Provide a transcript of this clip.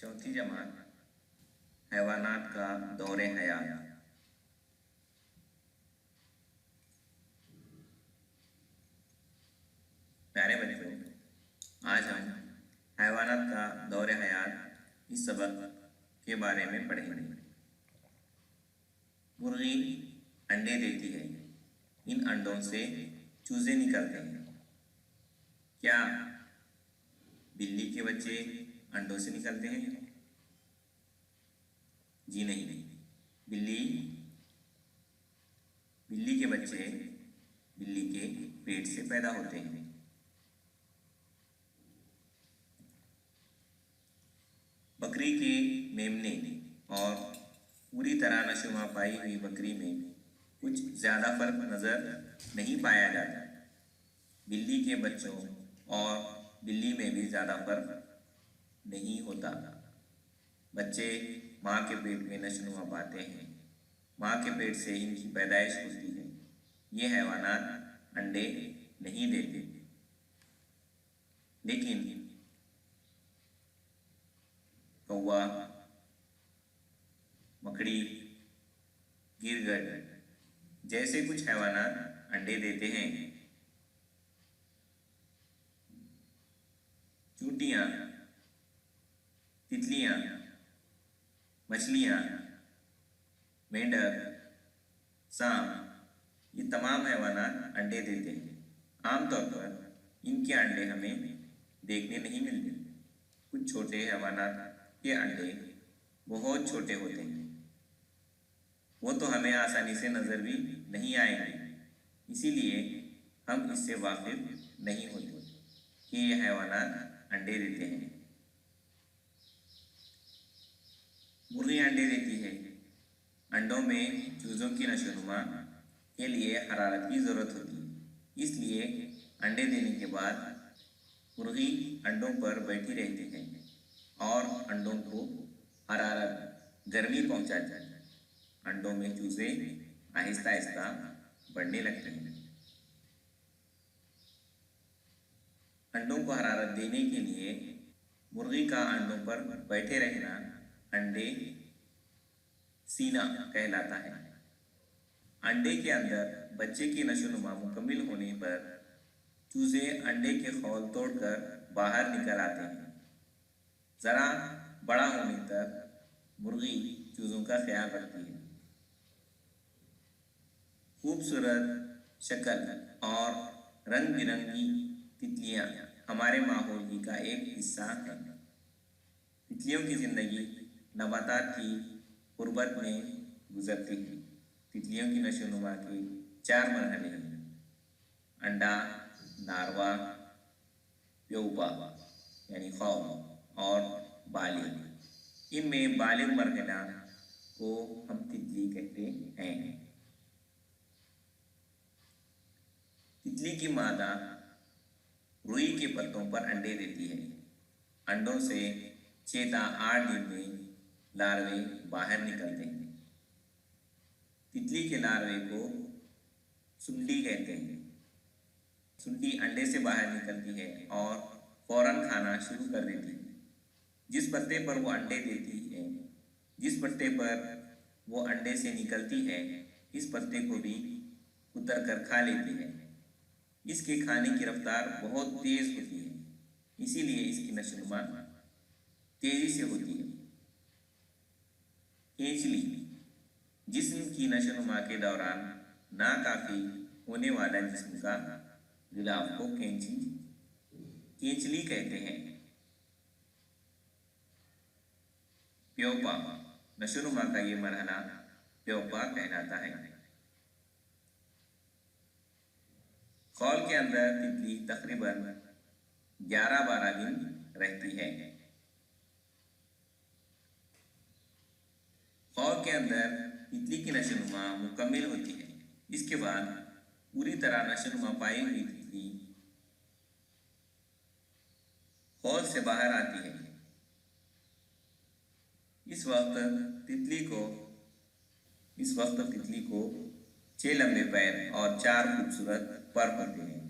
चौथी जमात हैवानात का दौरे हयात। प्यारे बच्चों, आज हम हैवानात का दौरे हयात इस सबक के बारे में पढ़ेंगे। मुर्गी अंडे देती है, इन अंडों से चूजे निकलते हैं। क्या बिल्ली के बच्चे अंडों से निकलते हैं? जी नहीं, बिल्ली के बच्चे बिल्ली के पेट से पैदा होते हैं। बकरी के मेमने और पूरी तरह नशोमा पाई हुई बकरी में कुछ ज़्यादा फर्क नज़र नहीं पाया जाता। बिल्ली के बच्चों और बिल्ली में भी ज़्यादा फर्क नहीं होता। बच्चे माँ के पेट में नशोनुमा पाते हैं। माँ के पेट से इनकी पैदाइश होती है। ये हैवानात अंडे नहीं देते, लेकिन कौवा, मकड़ी, गिरगिट जैसे कुछ हैवानात अंडे देते हैं। चूटियाँ, तितलियाँ, मछलियाँ, मेंढक, सांप, ये तमाम हैवानात अंडे देते हैं। आमतौर पर इनके अंडे हमें देखने नहीं मिलते। कुछ छोटे हैवानात के अंडे बहुत छोटे होते हैं, वो तो हमें आसानी से नज़र भी नहीं आएंगे, इसीलिए हम इससे वाकिफ नहीं होते कि ये हैवानात अंडे देते हैं। मुर्गी अंडे देती है। अंडों में चूज़ों की नशोनुमा के लिए हरारत की ज़रूरत होती है, इसलिए अंडे देने के बाद मुर्गी अंडों पर बैठी रहती है और अंडों को हरारत, गर्मी पहुंचाती है। अंडों में चूजे आहिस्ता आहिस्ता बढ़ने लगते हैं। अंडों को हरारत देने के लिए मुर्गी का अंडों पर बैठे रहना अंडे सीना कहलाता है। अंडे के अंदर बच्चे की नशोनुमा मुकम्मल होने पर चूजे अंडे के खौल तोड़कर बाहर निकल आते हैं। ज़रा बड़ा होने तक मुर्गी चूज़ों का ख्याल रखती है। खूबसूरत शक्ल और रंग बिरंगी तितलियाँ हमारे माहौल की का एक हिस्सा है। तितलियों की ज़िंदगी नबातात की गुर्बत में गुजरती है। तितलियों की नशोनुमा के 4 मरहले हैं: अंडा, लार्वा, प्यूपा यानी खौल और बालिग। इनमें बालिग मरहला को हम तितली कहते हैं। तितली की मादा रुई के पत्तों पर अंडे देती है। अंडों से 6 से 8 दिन में लार्वे बाहर निकलते हैं। तितली के लार्वे को सुंडी कहते हैं। सुंडी अंडे से बाहर निकलती है और फौरन खाना शुरू कर देती है। जिस पत्ते पर वो अंडे देती है, जिस पत्ते पर वो अंडे से निकलती है, इस पत्ते को भी उतर कर खा लेती है। इसके खाने की रफ्तार बहुत तेज़ होती है, इसीलिए इसकी नशोनुमा तेज़ी से होती है। केंचली, जिस्म की नशोनुमा के दौरान नाकाफी होने वाला जिस्म का गिलाफ को केंचली कहते हैं। प्यूपा, नशोनुमा का ये मरहला प्यूपा कहलाता है। खौल के अंदर तितली तकरीबन 11-12 दिन रहती है। खौल के अंदर तितली की नशोनुमा मुकम्मल होती है। इसके बाद पूरी तरह नशोनुमा पाई हुई तितली खौल से बाहर आती है। इस वक्त तितली को 6 लंबे पैर और 4 खूबसूरत पर होते हैं।